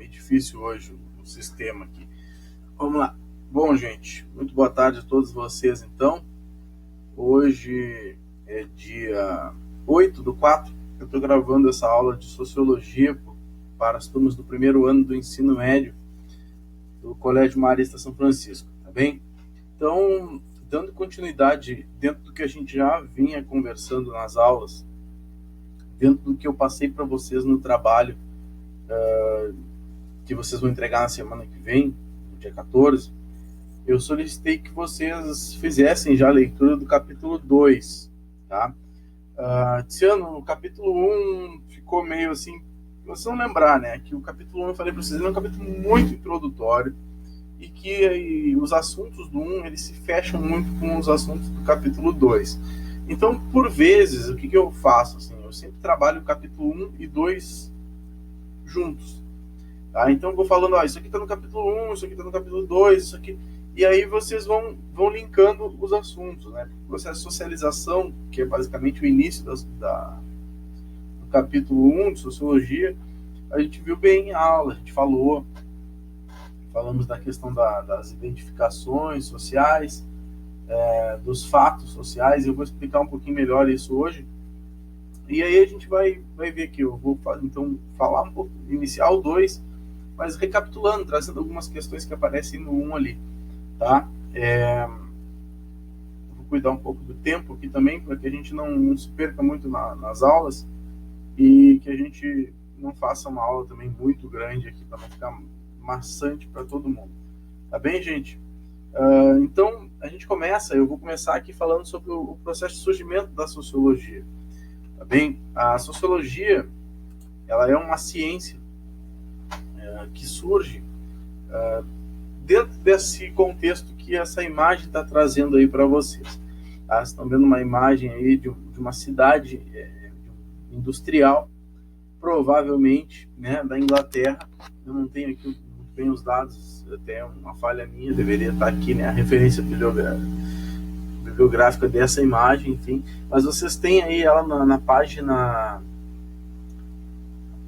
meio difícil hoje o sistema aqui. Vamos lá. Bom, gente, muito boa tarde a todos vocês, então. Hoje é dia 8/4. Eu estou gravando essa aula de Sociologia para as turmas do primeiro ano do ensino médio do Colégio Marista São Francisco, tá bem? Então, dando continuidade dentro do que a gente já vinha conversando nas aulas, dentro do que eu passei para vocês no trabalho que vocês vão entregar na semana que vem, no dia 14, eu solicitei que vocês fizessem já a leitura do capítulo 2, tá? Esse ano, o capítulo 1 ficou meio assim, vocês vão lembrar, né, que o capítulo 1, eu falei para vocês, é um capítulo muito introdutório e que os assuntos do 1, eles se fecham muito com os assuntos do capítulo 2. Então, por vezes, o que eu faço? Assim, eu sempre trabalho o capítulo 1 e 2 juntos. Tá? Então, eu vou falando, isso aqui está no capítulo 1, isso aqui está no capítulo 2, isso aqui... E aí vocês vão linkando os assuntos, né? O processo de socialização, que é basicamente o início do capítulo 1 de Sociologia, a gente viu bem em aula, a gente falamos da questão das identificações sociais, dos fatos sociais, eu vou explicar um pouquinho melhor isso hoje. E aí a gente vai ver aqui, eu vou então falar um pouco, iniciar o 2, mas recapitulando, trazendo algumas questões que aparecem no 1 ali. Tá? Vou cuidar um pouco do tempo aqui também, para que a gente não se perca muito nas aulas e que a gente não faça uma aula também muito grande aqui, para não ficar maçante para todo mundo. Tá bem, gente? Então, a gente eu vou começar aqui falando sobre o processo de surgimento da sociologia. Tá bem? A sociologia, ela é uma ciência que surge dentro desse contexto que essa imagem está trazendo aí para vocês. Tá? Vocês estão vendo uma imagem aí de uma cidade industrial, provavelmente, né, da Inglaterra. Eu não tenho aqui muito bem os dados, até uma falha minha, deveria estar aqui, né, a referência bibliográfica dessa imagem, enfim. Mas vocês têm aí ela na página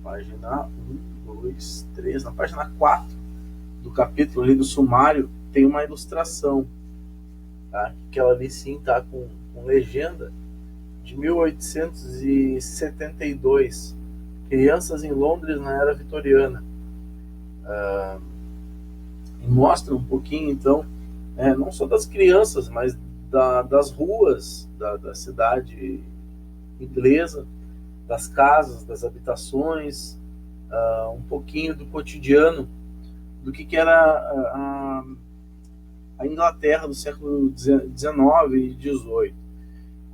1, 2, 3, na página 4, do capítulo ali do sumário, tem uma ilustração, tá? Que ela ali sim está com legenda, de 1872, crianças em Londres na era vitoriana, e mostra um pouquinho então, não só das crianças, mas das ruas da cidade inglesa, das casas, das habitações, um pouquinho do cotidiano do que era a Inglaterra do século XIX e XVIII.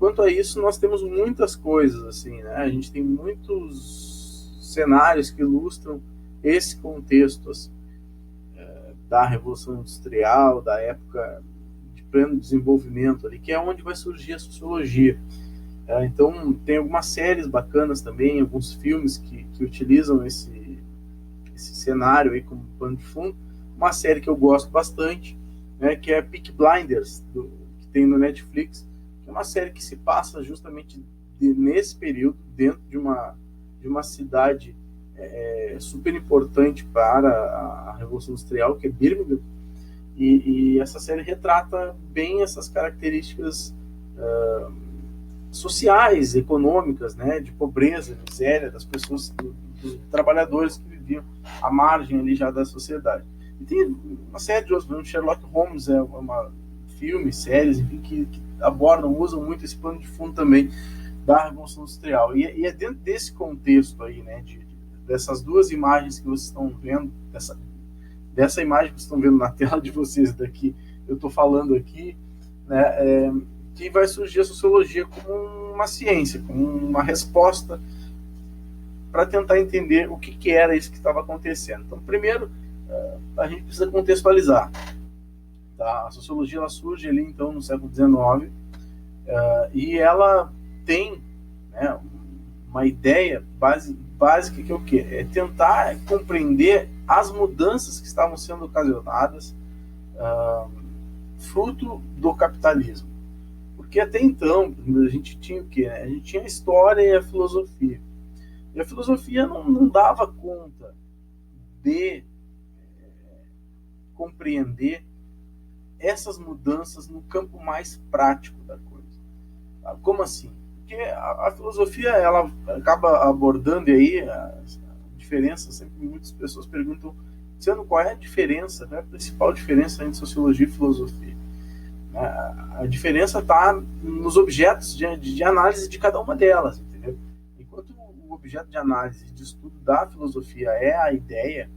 Quanto a isso, nós temos muitas coisas, assim, né? A gente tem muitos cenários que ilustram esse contexto, assim, da Revolução Industrial, da época de pleno desenvolvimento ali, que é onde vai surgir a sociologia. Então, tem algumas séries bacanas também, alguns filmes que utilizam esse cenário aí como pano de fundo. Uma série que eu gosto bastante, né, que é Peaky Blinders, que tem no Netflix, que é uma série que se passa justamente nesse período, dentro de uma cidade super importante para a Revolução Industrial, que é Birmingham, e essa série retrata bem essas características sociais, econômicas, né, de pobreza, miséria das pessoas, dos trabalhadores que viviam à margem ali já da sociedade. E tem uma série de outros, Sherlock Holmes é filmes, séries, enfim, que abordam, usam muito esse plano de fundo também da Revolução Industrial. E é dentro desse contexto aí, né, dessas duas imagens que vocês estão vendo, dessa imagem que vocês estão vendo na tela de vocês daqui, eu estou falando aqui, né, que vai surgir a sociologia como uma ciência, como uma resposta para tentar entender o que era isso que estava acontecendo. Então, primeiro, a gente precisa contextualizar. Tá? A sociologia ela surge ali, então, no século XIX, e ela tem, né, uma ideia básica que é o quê? É tentar compreender as mudanças que estavam sendo ocasionadas fruto do capitalismo. Porque até então, a gente tinha o quê? A gente tinha a história e a filosofia. E a filosofia não dava conta poder compreender essas mudanças no campo mais prático da coisa. Tá? Como assim? Porque a filosofia, ela acaba abordando aí a diferença. Sempre muitas pessoas perguntam, Luciano, qual é a diferença, né, a principal diferença entre sociologia e filosofia? A diferença está nos objetos de análise de cada uma delas, entendeu? Enquanto o objeto de análise de estudo da filosofia é a ideia,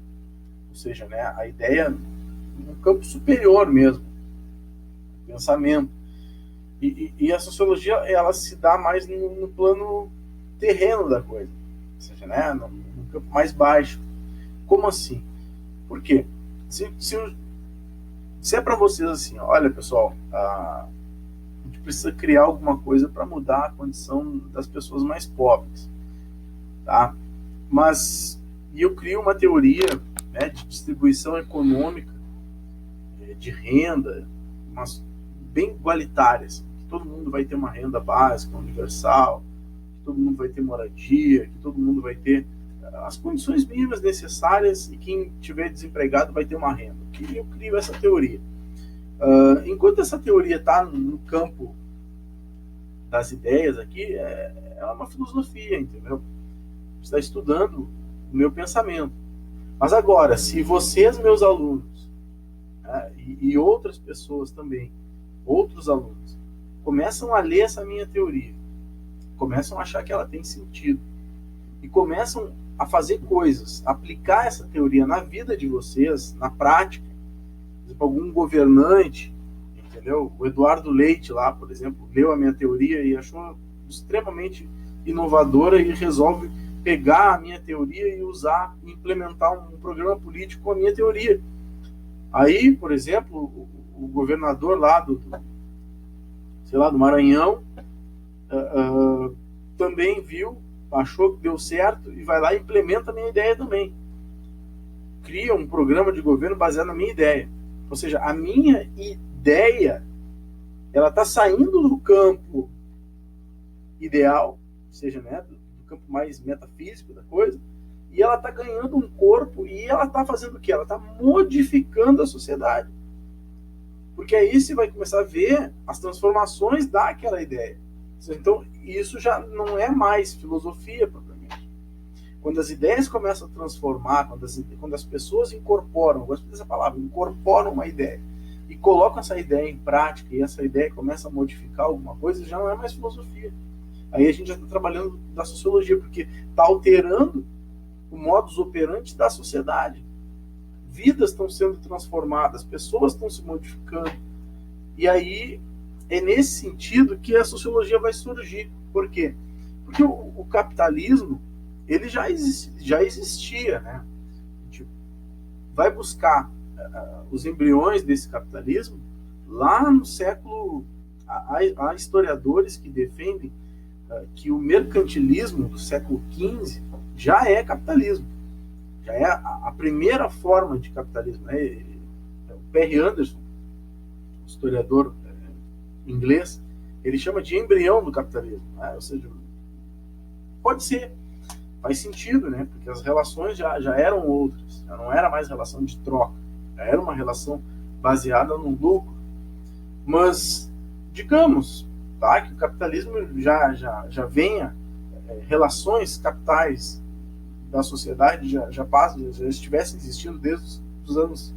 ou seja, né, a ideia num campo superior mesmo, pensamento, e a sociologia, ela se dá mais no plano terreno da coisa, ou seja, né, no campo mais baixo. Como assim? Por quê? Se é para vocês assim, olha pessoal, a gente precisa criar alguma coisa para mudar a condição das pessoas mais pobres, tá? Mas eu crio uma teoria, né, de distribuição econômica, de renda, mas bem igualitária, assim, que todo mundo vai ter uma renda básica, universal, que todo mundo vai ter moradia, que todo mundo vai ter as condições mínimas necessárias, e quem tiver desempregado vai ter uma renda. Que eu crio essa teoria. Enquanto essa teoria está no campo das ideias aqui, ela é uma filosofia, entendeu? Está estudando o meu pensamento. Mas agora, se vocês, meus alunos, né, e outras pessoas também, outros alunos, começam a ler essa minha teoria, começam a achar que ela tem sentido, e começam a fazer coisas, aplicar essa teoria na vida de vocês, na prática, por exemplo, algum governante, entendeu? O Eduardo Leite lá, por exemplo, leu a minha teoria e achou extremamente inovadora e resolve pegar a minha teoria e usar, implementar um programa político com a minha teoria. Aí, por exemplo, o governador lá do Maranhão também viu, achou que deu certo e vai lá e implementa a minha ideia também. Cria um programa de governo baseado na minha ideia. Ou seja, a minha ideia, ela está saindo do campo ideal, ou seja, né, do campo mais metafísico da coisa, e ela está ganhando um corpo, e ela está fazendo o quê? Ela está modificando a sociedade. Porque aí você vai começar a ver as transformações daquela ideia. Então, isso já não é mais filosofia propriamente. Quando as ideias começam a transformar, quando as pessoas incorporam, eu gosto dessa palavra, incorporam uma ideia, e colocam essa ideia em prática, e essa ideia começa a modificar alguma coisa, já não é mais filosofia. Aí a gente já está trabalhando da sociologia, porque está alterando o modus operandi da sociedade. Vidas estão sendo transformadas, pessoas estão se modificando. E aí é nesse sentido que a sociologia vai surgir. Por quê? Porque o capitalismo, ele já existia, né? A gente vai buscar os embriões desse capitalismo lá no século... Há historiadores que defendem que o mercantilismo do século XV já é capitalismo. Já é a primeira forma de capitalismo, né? O Perry Anderson, historiador inglês, ele chama de embrião do capitalismo, né? Ou seja, pode ser, faz sentido, né? Porque as relações já eram outras, já não era mais relação de troca, já era uma relação baseada no lucro. Mas, digamos, tá, que o capitalismo já venha, relações capitais da sociedade já estivessem existindo desde os anos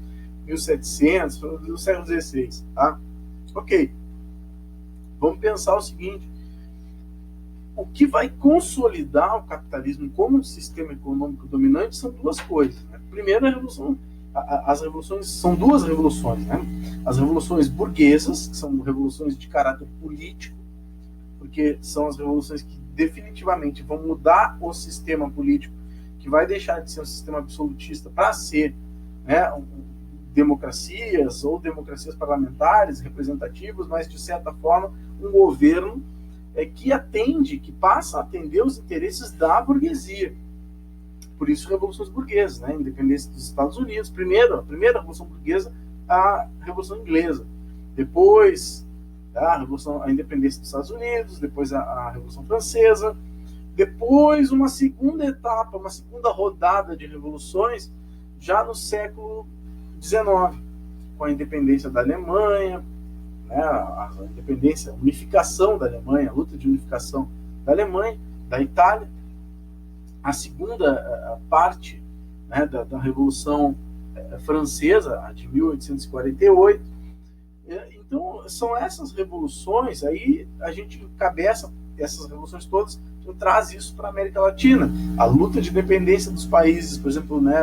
1700, do século XVI, tá? Ok. Vamos pensar o seguinte: o que vai consolidar o capitalismo como um sistema econômico dominante são duas coisas, né? Primeiro, as revoluções são duas revoluções, né? As revoluções burguesas, que são revoluções de caráter político, porque são as revoluções que definitivamente vão mudar o sistema político, que vai deixar de ser um sistema absolutista para ser, né, democracias ou democracias parlamentares, representativas, mas de certa forma um governo que passa a atender os interesses da burguesia. Por isso, revoluções burguesas, né? Independência dos Estados Unidos, a primeira revolução burguesa, a Revolução Inglesa. Depois, a independência dos Estados Unidos, depois a Revolução Francesa, depois uma segunda etapa, uma segunda rodada de revoluções, já no século XIX, com a independência da Alemanha, né, a independência, a unificação da Alemanha, a luta de unificação da Alemanha, da Itália, a segunda parte, né, da Revolução Francesa, a de 1848. Então, são essas revoluções, aí a gente encabeça essas revoluções todas, então traz isso para a América Latina. A luta de independência dos países, por exemplo, né,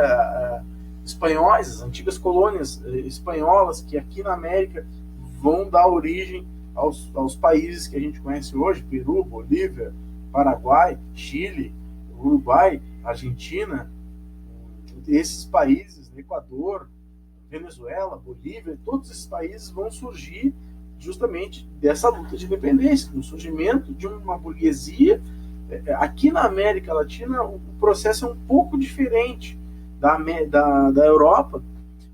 espanhóis, as antigas colônias espanholas, que aqui na América vão dar origem aos países que a gente conhece hoje, Peru, Bolívia, Paraguai, Chile, Uruguai, Argentina, esses países, Equador, Venezuela, Bolívia, todos esses países vão surgir justamente dessa luta de independência, do surgimento de uma burguesia. Aqui na América Latina, o processo é um pouco diferente da Europa,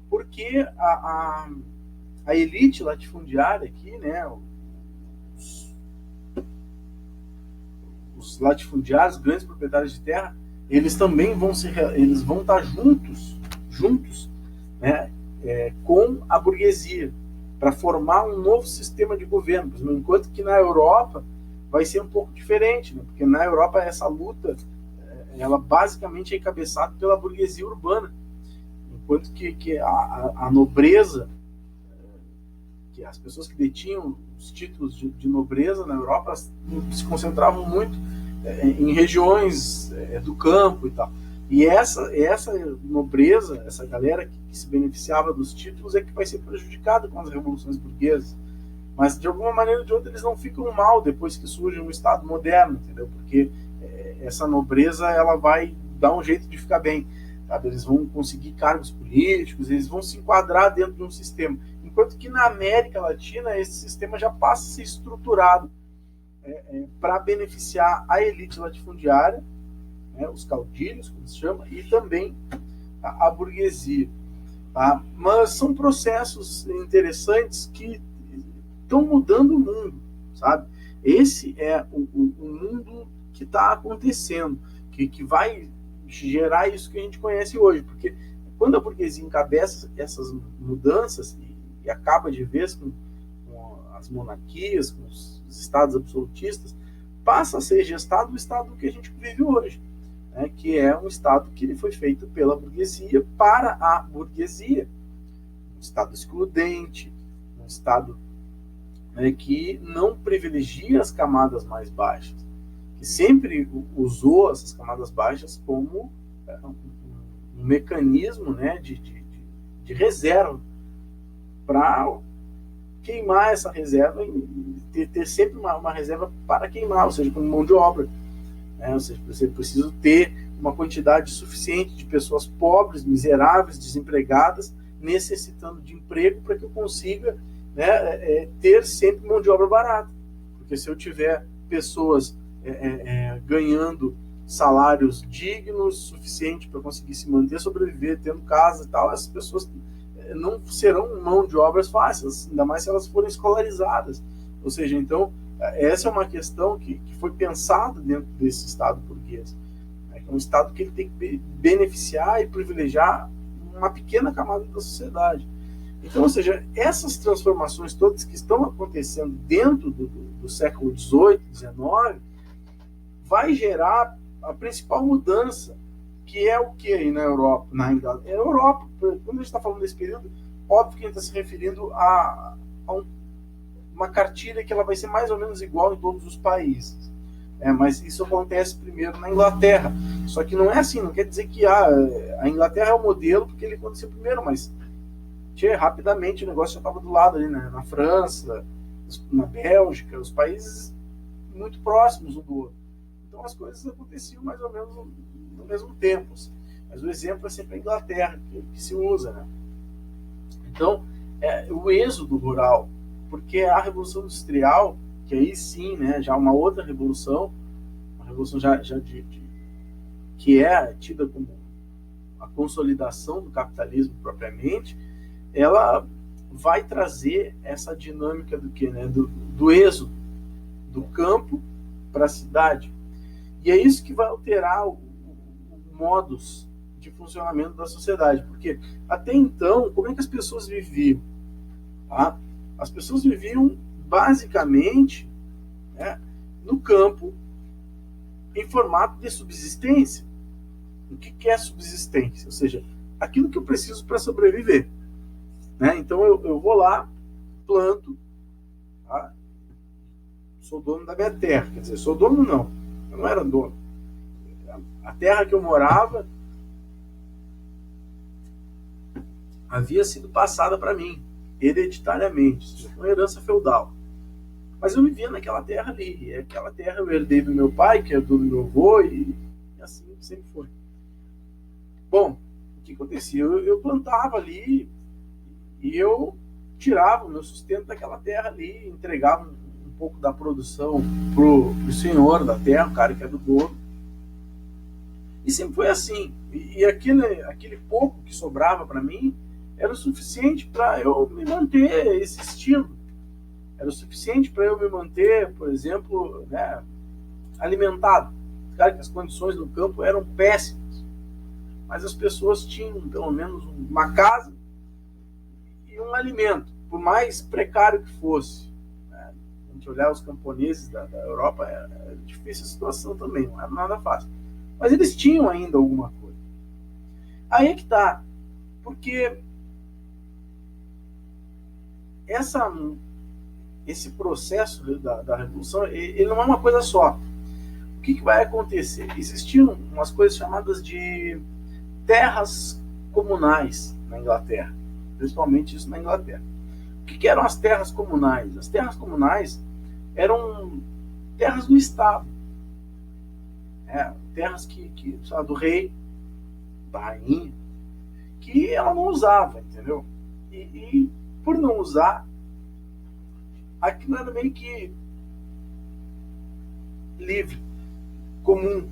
porque a elite latifundiária aqui, né, os latifundiários, grandes proprietários de terra, eles também vão estar juntos, né, com a burguesia, para formar um novo sistema de governo, enquanto que na Europa vai ser um pouco diferente, né, porque na Europa essa luta, ela basicamente é encabeçada pela burguesia urbana, enquanto que a nobreza, que as pessoas que detinham os títulos de nobreza na Europa se concentravam muito em regiões do campo e tal. E essa nobreza, essa galera que se beneficiava dos títulos é que vai ser prejudicada com as revoluções burguesas. Mas, de alguma maneira ou de outra, eles não ficam mal depois que surge um Estado moderno, entendeu? Porque essa nobreza, ela vai dar um jeito de ficar bem, sabe? Eles vão conseguir cargos políticos, eles vão se enquadrar dentro de um sistema. Enquanto que na América Latina, esse sistema já passa a ser estruturado para beneficiar a elite latifundiária, né, os caudilhos, como se chama, e também a burguesia. Tá? Mas são processos interessantes que estão mudando o mundo, sabe? Esse é o mundo que está acontecendo, que vai gerar isso que a gente conhece hoje, porque quando a burguesia encabeça essas mudanças e acaba de vez com as monarquias, com os estados absolutistas, passa a ser gestado o estado que a gente vive hoje, né, que é um estado que foi feito pela burguesia para a burguesia, um estado excludente, um estado que não privilegia as camadas mais baixas, que sempre usou essas camadas baixas como um mecanismo, né, de reserva, para queimar essa reserva e ter sempre uma reserva para queimar, ou seja, como mão de obra. Né? Ou seja, você precisa ter uma quantidade suficiente de pessoas pobres, miseráveis, desempregadas, necessitando de emprego para que eu consiga, né, ter sempre mão de obra barata. Porque se eu tiver pessoas ganhando salários dignos, suficiente para conseguir se manter, sobreviver, tendo casa e tal, essas pessoas não serão mão de obras fáceis, ainda mais se elas forem escolarizadas. Ou seja, então, essa é uma questão que foi pensada dentro desse Estado burguês. É um Estado que ele tem que beneficiar e privilegiar uma pequena camada da sociedade. Então, ou seja, essas transformações todas que estão acontecendo dentro do século XVIII, XIX, vai gerar a principal mudança, que é o que aí na Europa, na Inglaterra? A Europa, quando a gente está falando desse período, óbvio que a gente está se referindo a uma cartilha que ela vai ser mais ou menos igual em todos os países. Mas isso acontece primeiro na Inglaterra. Só que não é assim, não quer dizer que a Inglaterra é o modelo porque ele aconteceu primeiro, mas rapidamente o negócio já estava do lado ali, né? Na França, na Bélgica, os países muito próximos um do outro. Então as coisas aconteciam mais ou menos no mesmo tempo. Assim. Mas o exemplo é sempre a Inglaterra, que se usa. Né? Então, o êxodo rural, porque a Revolução Industrial, que aí sim, né, já uma outra revolução, uma revolução já que é tida como a consolidação do capitalismo propriamente, ela vai trazer essa dinâmica do que, né, do êxodo do campo para a cidade. E é isso que vai alterar o modus, de funcionamento da sociedade. Porque até então, como é que as pessoas viviam? Tá? As pessoas viviam basicamente, né, no campo, em formato de subsistência. O que é subsistência? Ou seja, aquilo que eu preciso para sobreviver. Né? Então eu vou lá, planto, tá? Sou dono da minha terra. Quer dizer, sou dono não, eu não era dono. A terra que eu morava havia sido passada para mim, hereditariamente, uma herança feudal. Mas eu vivia naquela terra ali, e aquela terra eu herdei do meu pai, que é do meu avô, e assim sempre foi. Bom, o que acontecia? Eu plantava ali, e eu tirava o meu sustento daquela terra ali, entregava um pouco da produção pro senhor da terra, o cara que é do dono. E sempre foi assim. E aquele pouco que sobrava para mim era o suficiente para eu me manter existindo. Era o suficiente para eu me manter, por exemplo, né, alimentado. Claro que as condições no campo eram péssimas, mas as pessoas tinham pelo menos uma casa e um alimento, por mais precário que fosse. Né? A gente olhar os camponeses da Europa, é difícil a situação também, não era nada fácil. Mas eles tinham ainda alguma coisa. Aí é que tá. Porque esse processo da revolução, ele não é uma coisa só. O que vai acontecer? Existiam umas coisas chamadas de terras comunais na Inglaterra. Principalmente isso na Inglaterra. O que eram as terras comunais? As terras comunais eram terras do Estado. Terras sabe, do rei, da rainha, que ela não usava, entendeu? E por não usar, aquilo era meio que livre, comum.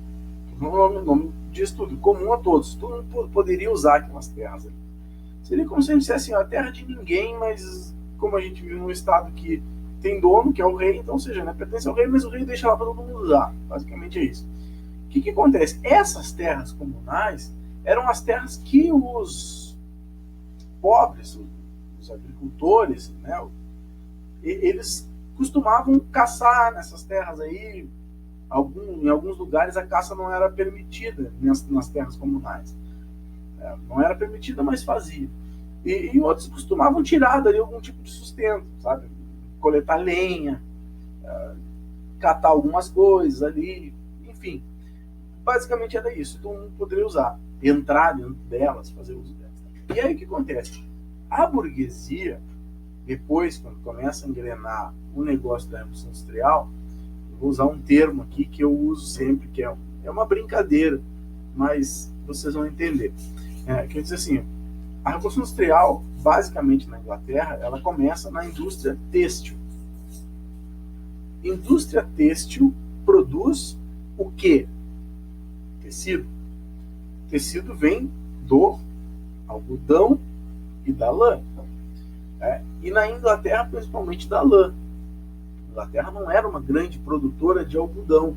O nome diz tudo, comum a todos. Todo mundo poderia usar aquelas terras ali. Seria como se a gente dissesse assim, a terra de ninguém, mas como a gente vive num estado que tem dono, que é o rei, então, ou seja, né, pertence ao rei, mas o rei deixa lá para todo mundo usar. Basicamente é isso. O que acontece? Essas terras comunais eram as terras que os pobres, os agricultores, né, eles costumavam caçar nessas terras aí. Em alguns lugares a caça não era permitida nas terras comunais. Não era permitida, mas fazia. E em outros costumavam tirar dali algum tipo de sustento, sabe? Coletar lenha, catar algumas coisas ali, enfim. Basicamente era isso, todo mundo poderia usar, entrar dentro delas, fazer uso delas. E aí o que acontece? A burguesia, depois, quando começa a engrenar o negócio da Revolução Industrial, eu vou usar um termo aqui que eu uso sempre, que é uma brincadeira, mas vocês vão entender. Quer dizer assim, a Revolução Industrial, basicamente na Inglaterra, ela começa na indústria têxtil. Indústria têxtil produz o quê? Tecido. Tecido vem do algodão e da lã. E na Inglaterra, principalmente da lã. A Inglaterra não era uma grande produtora de algodão.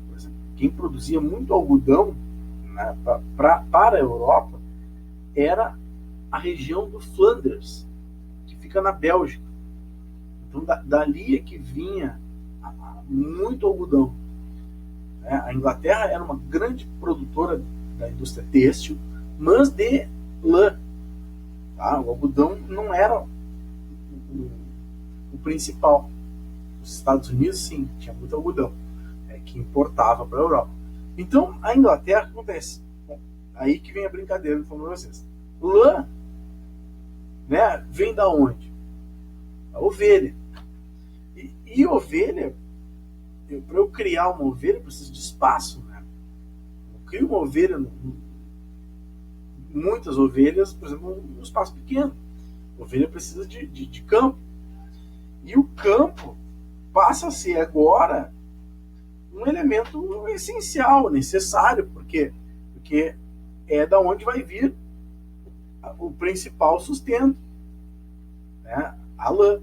Por exemplo, quem produzia muito algodão, né, para a Europa era a região do Flanders, que fica na Bélgica. Então, dali é que vinha muito algodão. A Inglaterra era uma grande produtora da indústria têxtil, mas de lã. Tá? O algodão não era o principal. Os Estados Unidos, sim, tinha muito algodão, que importava para a Europa. Então, a Inglaterra, o que acontece? Bom, aí que vem a brincadeira que eu falo para vocês. Lã, né, vem da onde? A ovelha. E ovelha, para eu criar uma ovelha, eu preciso de espaço. Né? Eu crio uma ovelha, muitas ovelhas, por exemplo, num espaço pequeno. A ovelha precisa de campo. E o campo passa a ser agora um elemento essencial, necessário, porque é da onde vai vir o principal sustento, né? A lã.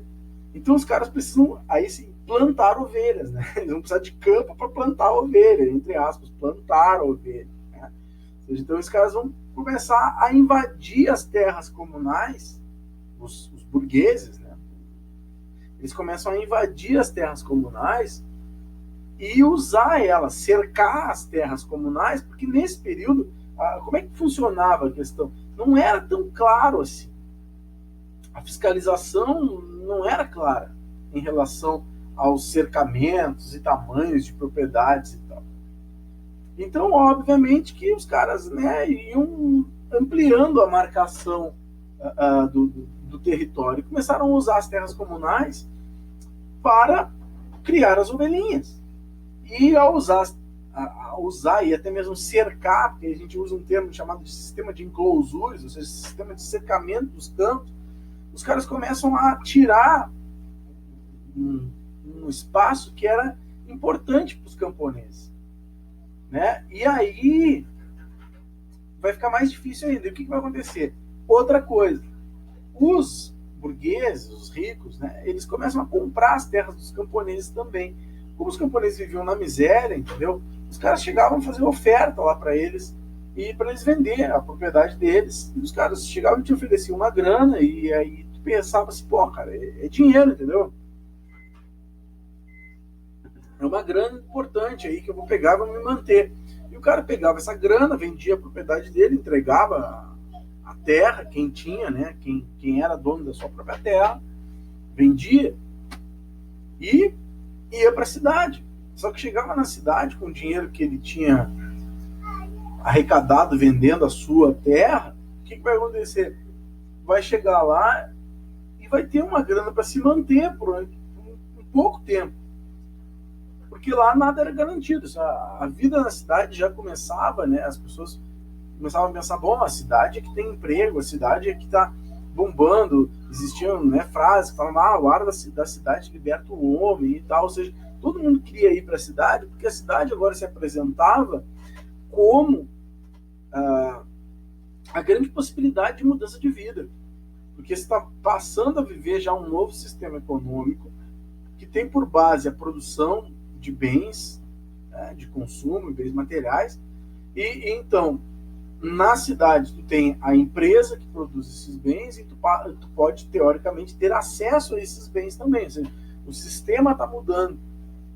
Então os caras precisam aí sim plantar ovelhas, né? Eles vão precisar de campo para plantar a ovelha, entre aspas, plantar a ovelha, né? Então, os caras vão começar a invadir as terras comunais, os burgueses, né? Eles começam a invadir as terras comunais e usar elas, cercar as terras comunais, porque nesse período, como é que funcionava a questão? Não era tão claro assim. A fiscalização não era clara em relação aos cercamentos e tamanhos de propriedades e tal. Então, obviamente que os caras, né, iam ampliando a marcação do território e começaram a usar as terras comunais para criar as ovelhinhas. E ao usar e até mesmo cercar, porque a gente usa um termo chamado de sistema de enclosures, ou seja, sistema de cercamento dos campos, os caras começam a tirar um espaço que era importante para os camponeses, né? E aí vai ficar mais difícil ainda. E o que vai acontecer? Outra coisa, os burgueses, os ricos, né, eles começam a comprar as terras dos camponeses também. Como os camponeses viviam na miséria, entendeu? Os caras chegavam a fazer oferta lá para eles e para eles vender a propriedade deles. E os caras chegavam e te ofereciam uma grana e aí tu pensava assim, pô, cara, é dinheiro, entendeu? É uma grana importante aí que eu vou pegar e vou me manter. E o cara pegava essa grana, vendia a propriedade dele, entregava a terra, quem tinha, né? Quem era dono da sua própria terra, vendia e ia para a cidade. Só que chegava na cidade com o dinheiro que ele tinha arrecadado vendendo a sua terra, o que vai acontecer? Vai chegar lá e vai ter uma grana para se manter por um pouco tempo. Porque lá nada era garantido. A vida na cidade já começava, né? As pessoas começavam a pensar, bom, a cidade é que tem emprego, a cidade é que está bombando. Existiam, né, frases que falavam, o ar da cidade liberta o homem e tal. Ou seja, todo mundo queria ir para a cidade, porque a cidade agora se apresentava como a grande possibilidade de mudança de vida. Porque você está passando a viver já um novo sistema econômico que tem por base a produção de bens, né, de consumo, bens materiais, e então, na cidade, tu tem a empresa que produz esses bens e tu pode, teoricamente, ter acesso a esses bens também. Ou seja, o sistema está mudando.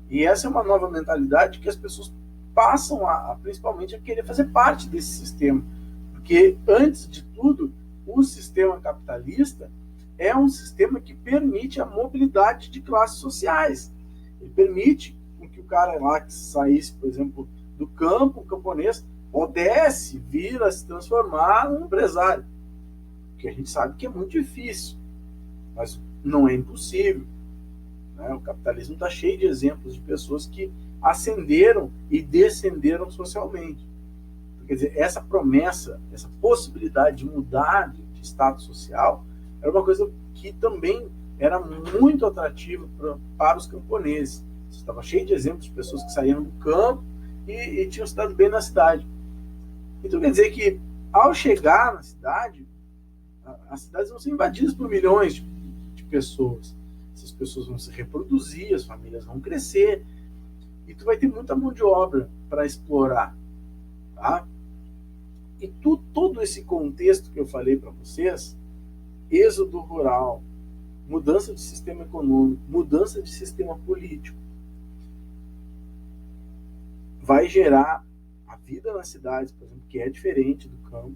E essa é uma nova mentalidade que as pessoas passam principalmente a querer fazer parte desse sistema. Porque, antes de tudo, o sistema capitalista é um sistema que permite a mobilidade de classes sociais. Ele permite que o cara lá que saísse, por exemplo, do campo, o camponês, pudesse vir a se transformar num empresário. Que a gente sabe que é muito difícil, mas não é impossível. Né? O capitalismo está cheio de exemplos de pessoas que ascenderam e descenderam socialmente. Quer dizer, essa promessa, essa possibilidade de mudar de status social, era uma coisa que também era muito atrativa para os camponeses. Você estava cheio de exemplos de pessoas que saíram do campo e tinham se dado bem na cidade. Então quer dizer que, ao chegar na cidade, as cidades vão ser invadidas por milhões de pessoas. Essas pessoas vão se reproduzir, as famílias vão crescer, e tu vai ter muita mão de obra para explorar. Tá? E todo esse contexto que eu falei para vocês, êxodo rural, mudança de sistema econômico, mudança de sistema político, vai gerar a vida nas cidades, por exemplo, que é diferente do campo,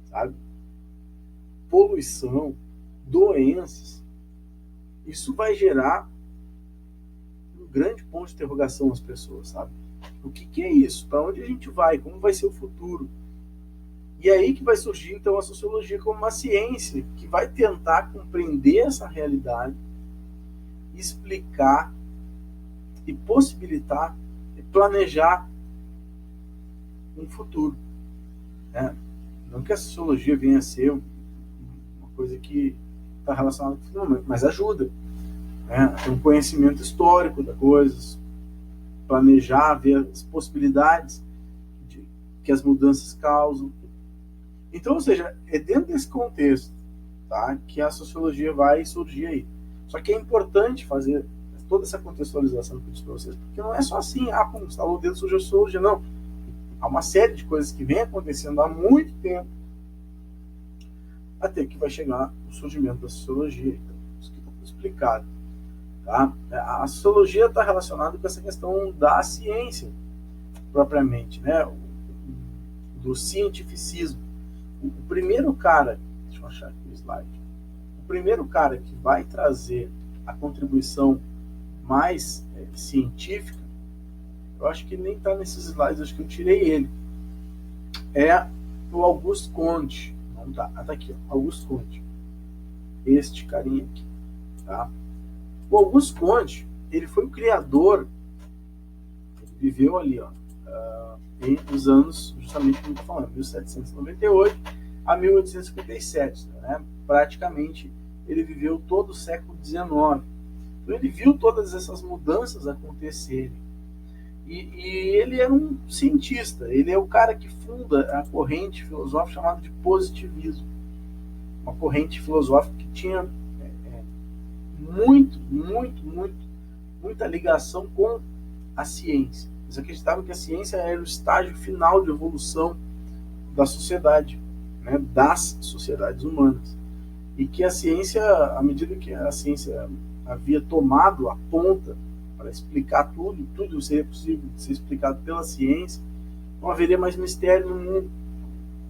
sabe? Poluição, doenças. Isso vai gerar um grande ponto de interrogação nas pessoas, sabe? O que é isso? Para onde a gente vai? Como vai ser o futuro? E aí que vai surgir, então, a sociologia como uma ciência que vai tentar compreender essa realidade, explicar e possibilitar e planejar um futuro. Né? Não que a sociologia venha a ser uma coisa que está relacionada com o futuro, mas ajuda. Né? Ter um conhecimento histórico das coisas, planejar, ver as possibilidades que as mudanças causam. Então, ou seja, é dentro desse contexto, tá, que a sociologia vai surgir aí. Só que é importante fazer toda essa contextualização que eu disse para vocês, porque não é só assim, como instalou dentro da sociologia, não. há uma série de coisas que vem acontecendo há muito tempo, até que vai chegar o surgimento da sociologia. Então, isso que está explicado. Tá? A sociologia está relacionada com essa questão da ciência, propriamente, né? Do cientificismo. O primeiro cara, deixa eu achar aqui o slide, o primeiro cara que vai trazer a contribuição mais científica, eu acho que nem está nesses slides, acho que eu tirei ele, é o Auguste Comte. Não tá, tá aqui, ó, Auguste Comte, este carinha aqui, tá? O Auguste Comte, ele foi o criador, ele viveu ali, ó, entre os anos, justamente como eu estou falando, 1798 a 1857, né? Praticamente ele viveu todo o século XIX. Então ele viu todas essas mudanças acontecerem. E ele era um cientista, ele é o cara que funda a corrente filosófica chamada de positivismo. Uma corrente filosófica que tinha muita ligação com a ciência. Eles acreditavam que a ciência era o estágio final de evolução da sociedade, né, das sociedades humanas. E que a ciência, à medida que a ciência havia tomado a ponta para explicar tudo seria possível ser explicado pela ciência, não haveria mais mistério no mundo.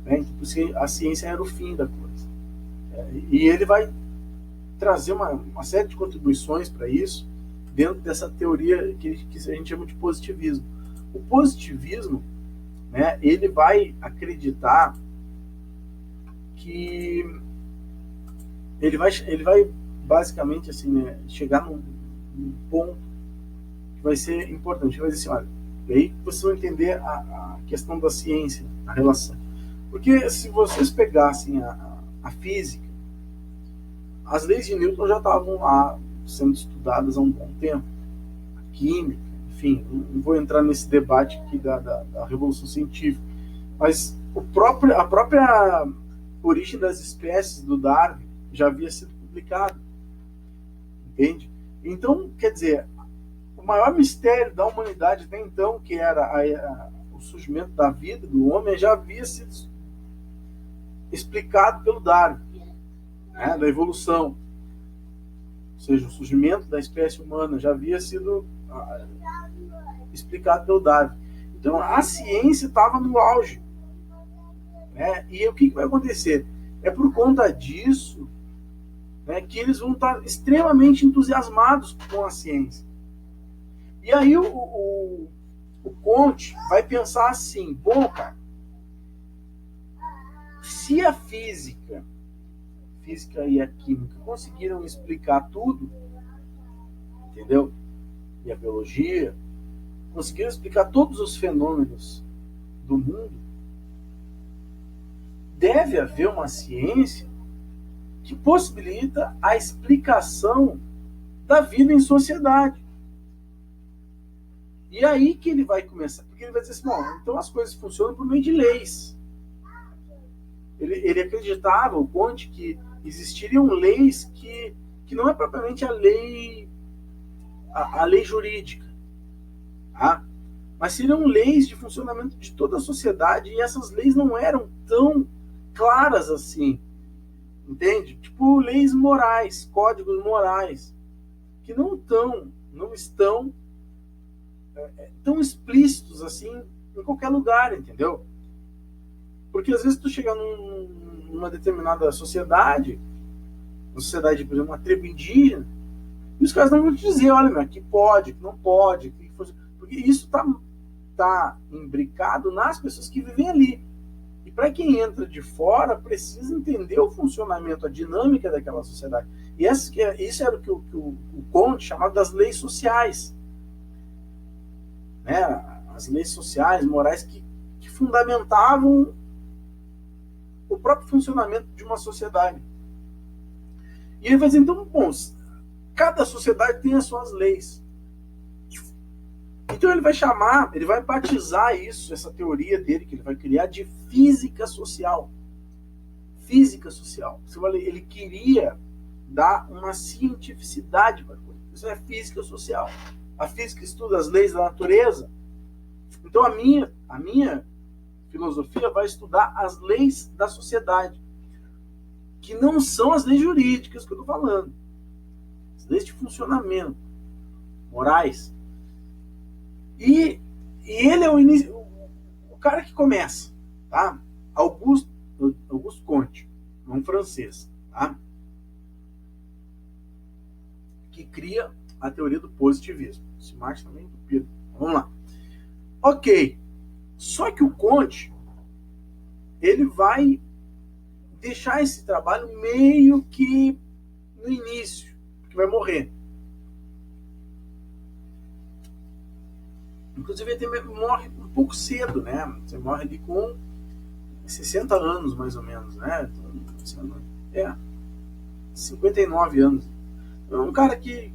Né? Então, a ciência era o fim da coisa. E ele vai trazer uma série de contribuições para isso, dentro dessa teoria que a gente chama de positivismo. O positivismo, né, ele vai acreditar que ele vai basicamente assim, né, chegar num ponto que vai ser importante. Ele vai dizer assim, olha, e aí vocês vão entender a questão da ciência, a relação. Porque se vocês pegassem a física, as leis de Newton já estavam lá sendo estudadas há um bom tempo. A química, enfim, não vou entrar nesse debate aqui da Revolução Científica, mas a própria origem das espécies do Darwin já havia sido publicado. Entende? Então, quer dizer, o maior mistério da humanidade até então, que era o surgimento da vida do homem, já havia sido explicado pelo Darwin, né, da evolução. Ou seja, o surgimento da espécie humana já havia sido explicado pelo Darwin. Então, a ciência estava no auge. Né? E o que vai acontecer? É por conta disso, né, que eles vão estar extremamente entusiasmados com a ciência. E aí o Comte vai pensar assim, bom, cara, se a física e a química conseguiram explicar tudo, entendeu? E a biologia conseguiram explicar todos os fenômenos do mundo, deve haver uma ciência que possibilita a explicação da vida em sociedade. E aí que ele vai começar, porque ele vai dizer assim, bom, então as coisas funcionam por meio de leis. Ele acreditava, o Comte, que existiriam leis que não é propriamente a lei jurídica, tá? Mas seriam leis de funcionamento de toda a sociedade, e essas leis não eram tão claras assim, entende? Tipo leis morais, códigos morais, que não estão tão explícitos assim em qualquer lugar, entendeu? Porque às vezes tu chega numa determinada sociedade, por exemplo, uma tribo indígena, e os caras não vão te dizer, olha, meu, que pode, que não pode, porque isso tá imbricado nas pessoas que vivem ali. E para quem entra de fora, precisa entender o funcionamento, a dinâmica daquela sociedade. E isso era o que o Comte chamava das leis sociais. Né? As leis sociais, morais, que fundamentavam o próprio funcionamento de uma sociedade. E ele vai dizer, então, bom, cada sociedade tem as suas leis. Então ele vai batizar isso, essa teoria dele, que ele vai criar, de física social. Física social. Ele queria dar uma cientificidade para a coisa. Isso é física social. A física estuda as leis da natureza. Então a minha filosofia vai estudar as leis da sociedade, que não são as leis jurídicas que eu estou falando, as leis de funcionamento, morais. E ele é o cara que começa, tá? Auguste Comte, um francês, tá? Que cria a teoria do positivismo. Esse Marx também é entupido. Vamos lá. Ok. Só que o Comte, ele vai deixar esse trabalho meio que no início, porque vai morrer. Inclusive, ele morre um pouco cedo, né? Você morre ali com 60 anos, mais ou menos, né? 59 anos. É um cara que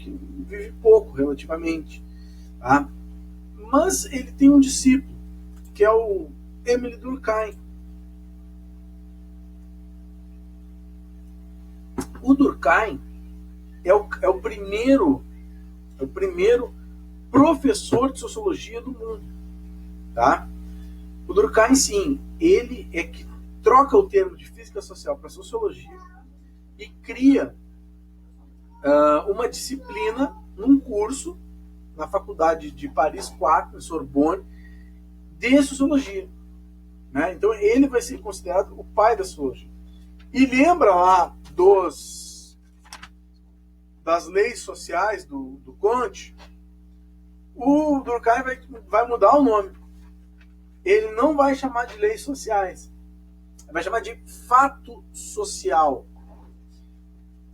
vive pouco, relativamente. Tá? Mas ele tem um discípulo, que é o Émile Durkheim. O Durkheim é o primeiro professor de sociologia do mundo. Tá? O Durkheim, sim, ele é que troca o termo de física social para sociologia e cria uma disciplina num curso na faculdade de Paris 4, em Sorbonne, de sociologia. Né? Então ele vai ser considerado o pai da sociologia. E lembra lá das leis sociais do Comte, o Durkheim vai mudar o nome. Ele não vai chamar de leis sociais, ele vai chamar de fato social.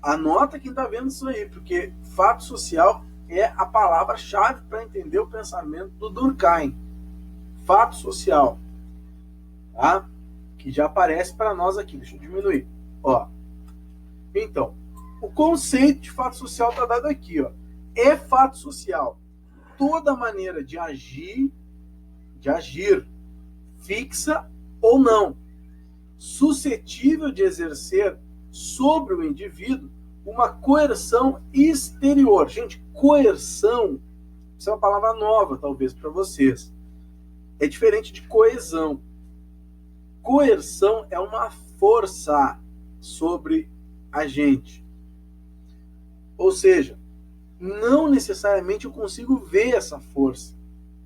Anota quem está vendo isso aí, porque fato social é a palavra-chave para entender o pensamento do Durkheim. Fato social. Tá? Que já aparece para nós aqui. Deixa eu diminuir. Ó. Então, o conceito de fato social está dado aqui. Ó. É fato social toda maneira de agir, fixa ou não, suscetível de exercer sobre o indivíduo uma coerção exterior. Gente, coerção, isso é uma palavra nova, talvez, para vocês. É diferente de coesão. Coerção é uma força sobre a gente. Ou seja, não necessariamente eu consigo ver essa força,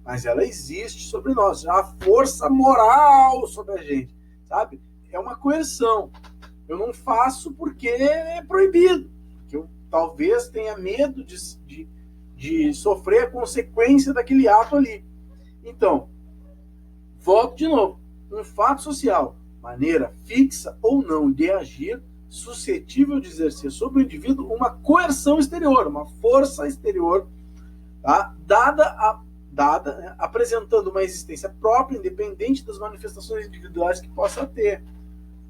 mas ela existe sobre nós. É uma força moral sobre a gente, sabe? É uma coerção. Eu não faço porque é proibido, porque eu talvez tenha medo de sofrer a consequência daquele ato ali. Então, volto de novo. Um fato social, maneira fixa ou não de agir, suscetível de exercer sobre o indivíduo uma coerção exterior, uma força exterior, tá? dada, né? Apresentando uma existência própria, independente das manifestações individuais que possa ter.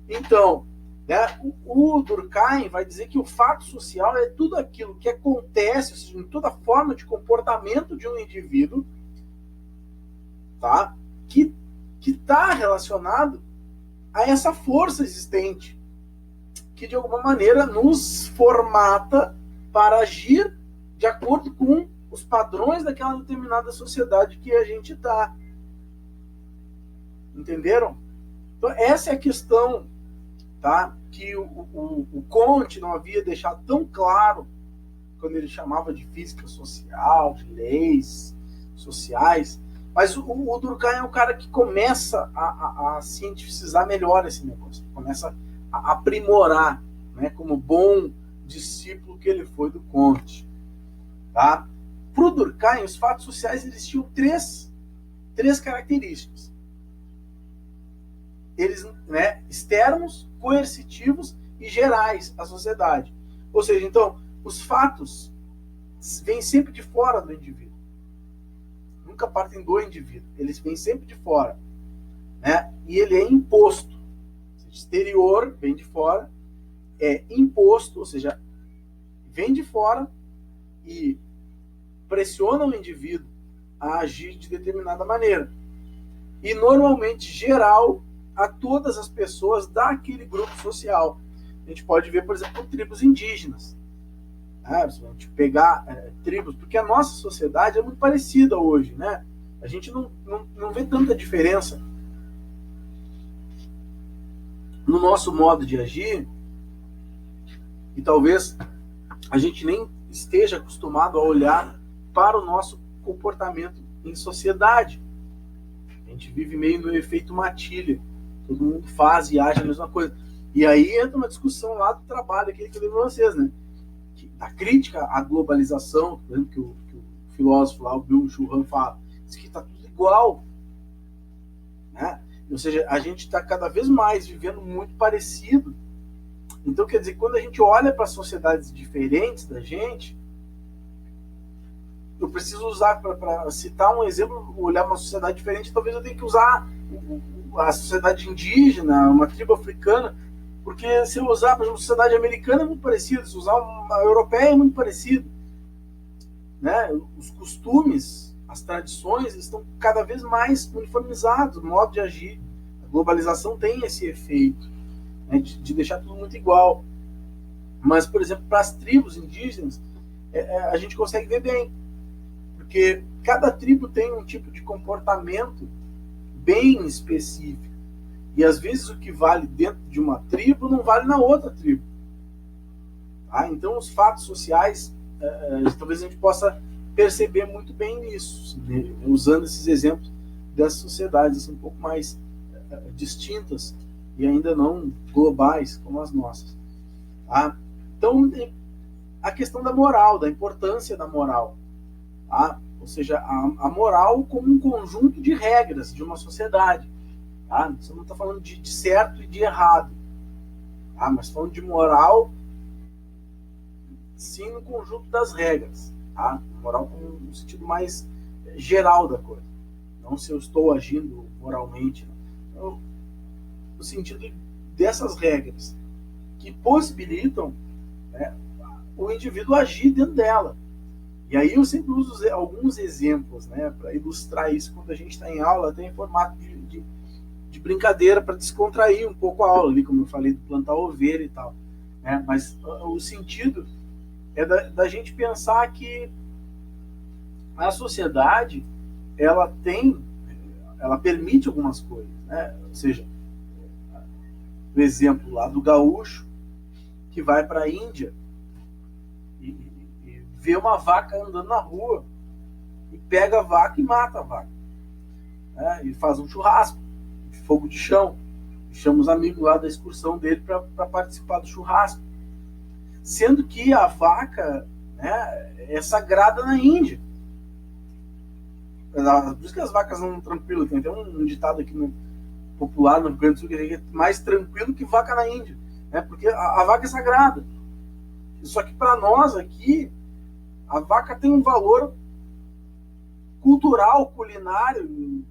Então, né, o Durkheim vai dizer que o fato social é tudo aquilo que acontece, ou seja, em toda forma de comportamento de um indivíduo, tá? que está relacionado a essa força existente, que de alguma maneira nos formata para agir de acordo com os padrões daquela determinada sociedade que a gente está. Entenderam? Então, essa é a questão, tá? Que o Comte não havia deixado tão claro quando ele chamava de física social, de leis sociais. Mas o Durkheim é um cara que começa a cientificizar melhor esse negócio, começa a aprimorar, né, como bom discípulo que ele foi do Comte. Tá? Para o Durkheim, os fatos sociais eles tinham três características. Eles, né, externos, coercitivos e gerais à sociedade. Ou seja, então, os fatos vêm sempre de fora do indivíduo. Nunca partem do indivíduo. Eles vêm sempre de fora. Né? E ele é imposto. Ou seja, exterior, vem de fora. É imposto, ou seja, vem de fora e pressiona o indivíduo a agir de determinada maneira. E normalmente geral a todas as pessoas daquele grupo social. A gente pode ver, por exemplo, tribos indígenas. Se a gente pegar tribos, porque a nossa sociedade é muito parecida hoje, né? A gente não vê tanta diferença no nosso modo de agir, e talvez a gente nem esteja acostumado a olhar para o nosso comportamento em sociedade. A gente vive meio no efeito matilha. Todo mundo faz e age a mesma coisa. E aí entra uma discussão lá do trabalho, aquele que eu lembro para vocês, né? Da crítica à globalização, por exemplo, que o filósofo lá, o Bill Churran, fala, diz que está tudo igual. Né? Ou seja, a gente está cada vez mais vivendo muito parecido. Então, quer dizer, quando a gente olha para sociedades diferentes da gente, eu preciso usar, para citar um exemplo, olhar uma sociedade diferente, talvez eu tenha que usar a sociedade indígena, uma tribo africana, porque se eu usar, por exemplo, a sociedade americana é muito parecido, se usar uma europeia é muito parecido. Né? Os costumes, as tradições estão cada vez mais uniformizados, o modo de agir. A globalização tem esse efeito, né, de deixar tudo muito igual. Mas, por exemplo, para as tribos indígenas, a gente consegue ver bem, porque cada tribo tem um tipo de comportamento bem específico. E às vezes o que vale dentro de uma tribo não vale na outra tribo. Tá? Então os fatos sociais, talvez a gente possa perceber muito bem nisso, né? Usando esses exemplos das sociedades assim, um pouco mais distintas e ainda não globais como as nossas. Tá? Então a questão da moral, da importância da moral. Tá? Ou seja, a moral como um conjunto de regras de uma sociedade. Tá? Você não está falando de certo e de errado, tá? Mas falando de moral, sim, no conjunto das regras. Tá? Moral com um sentido mais geral da coisa. Não se eu estou agindo moralmente. Não. No sentido dessas regras que possibilitam, né, o indivíduo agir dentro dela. E aí eu sempre uso alguns exemplos, né, para ilustrar isso quando a gente está em aula, até em formato de brincadeira, para descontrair um pouco a aula, ali, como eu falei, de plantar ovelha e tal. Né? Mas o sentido é da gente pensar que a sociedade ela permite algumas coisas. Né? Ou seja, o exemplo lá do gaúcho que vai para a Índia e vê uma vaca andando na rua e pega a vaca e mata a vaca. Né? E faz um churrasco, fogo de chão. Chama os amigos lá da excursão dele para participar do churrasco. Sendo que a vaca, né, é sagrada na Índia. Por isso que as vacas não tranquilas. Tem até um ditado aqui popular no Rio Grande do Sul que é mais tranquilo que vaca na Índia. Né? Porque a vaca é sagrada. Só que para nós aqui, a vaca tem um valor cultural, culinário,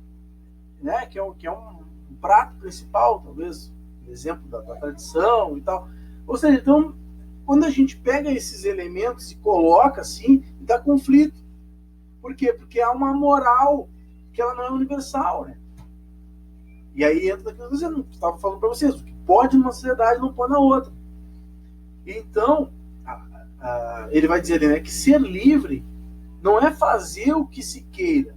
né, que é um prato principal, talvez, exemplo da tradição e tal. Ou seja, então, quando a gente pega esses elementos e coloca assim, dá conflito. Por quê? Porque há uma moral que ela não é universal, né? E aí entra daquilo que eu estava falando para vocês, o que pode numa sociedade não pode na outra. Então, ele vai dizer, né, que ser livre não é fazer o que se queira,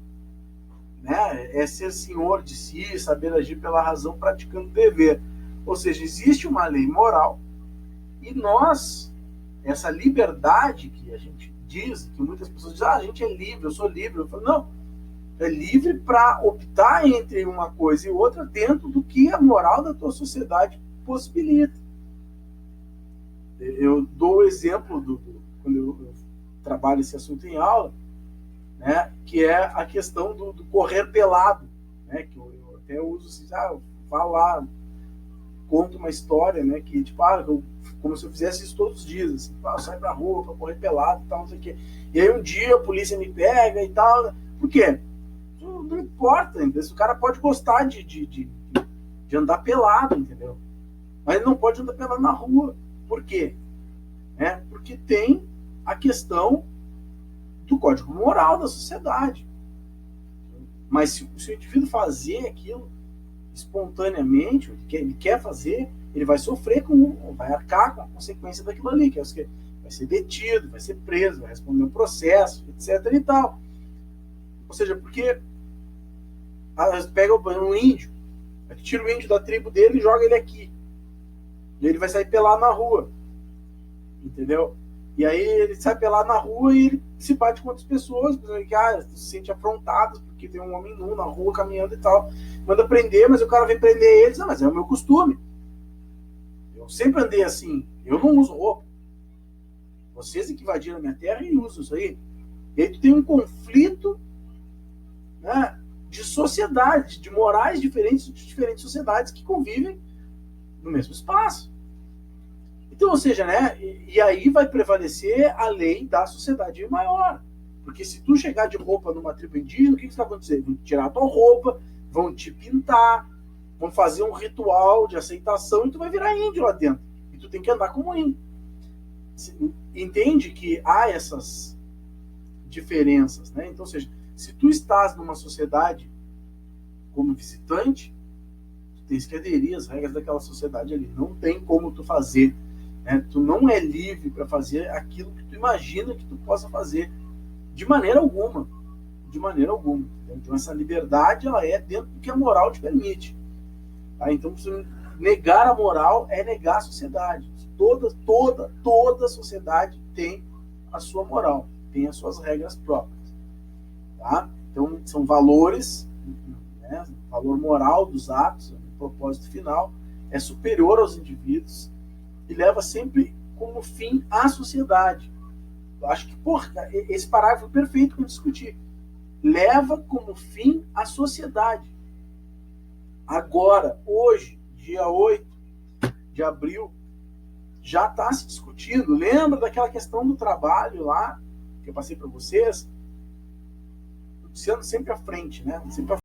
né? É ser senhor de si, saber agir pela razão, praticando o dever. Ou seja, existe uma lei moral e nós, essa liberdade que a gente diz, que muitas pessoas dizem, a gente é livre, eu sou livre. Eu falo, não, é livre para optar entre uma coisa e outra dentro do que a moral da tua sociedade possibilita. Eu dou o exemplo quando eu trabalho esse assunto em aula, né, que é a questão do correr pelado, né, que eu até uso assim, vá lá, conto uma história, né, que tipo, como se eu fizesse isso todos os dias, assim, sai pra rua pra correr pelado e tal, não sei o quê. E aí um dia a polícia me pega e tal. Por quê? Não importa, entendeu? O cara pode gostar de andar pelado, entendeu? Mas ele não pode andar pelado na rua. Por quê? Porque tem a questão do código moral da sociedade. Mas se o indivíduo fazer aquilo espontaneamente, ele quer fazer, ele vai sofrer vai arcar com a consequência daquilo ali, que é que vai ser detido, vai ser preso, vai responder um processo, etc. e tal. Ou seja, porque pega um índio, tira o índio da tribo dele e joga ele aqui. Ele vai sair pelado na rua, entendeu? E aí ele sai pelado na rua e ele se bate com outras pessoas, que se sente afrontado porque tem um homem nu na rua caminhando e tal. Manda prender, mas o cara vem prender eles. Não, mas é o meu costume. Eu sempre andei assim. Eu não uso roupa. Vocês que invadiram a minha terra e usam isso aí. E aí tu tem um conflito, né, de sociedade, de morais diferentes, de diferentes sociedades que convivem no mesmo espaço. Então, ou seja, né, e aí vai prevalecer a lei da sociedade maior. Porque se tu chegar de roupa numa tribo indígena, o que vai acontecer? Vão tirar a tua roupa, vão te pintar, vão fazer um ritual de aceitação e tu vai virar índio lá dentro. E tu tem que andar como índio. Entende que há essas diferenças, né? Então, ou seja, se tu estás numa sociedade como visitante, tu tens que aderir às regras daquela sociedade ali. Não tem como tu fazer, né? Tu não é livre para fazer aquilo que tu imagina que tu possa fazer, de maneira alguma. De maneira alguma. Então, essa liberdade, ela é dentro do que a moral te permite. Tá? Então, negar a moral é negar a sociedade. Toda sociedade tem a sua moral, tem as suas regras próprias. Tá? Então, são valores, né? O valor moral dos atos, o propósito final, é superior aos indivíduos e leva sempre como fim a sociedade. Eu acho que, esse parágrafo é perfeito para discutir. Leva como fim a sociedade. Agora, hoje, dia 8 de abril, já está se discutindo. Lembra daquela questão do trabalho lá, que eu passei para vocês? Sendo sempre à frente, né? Sempre à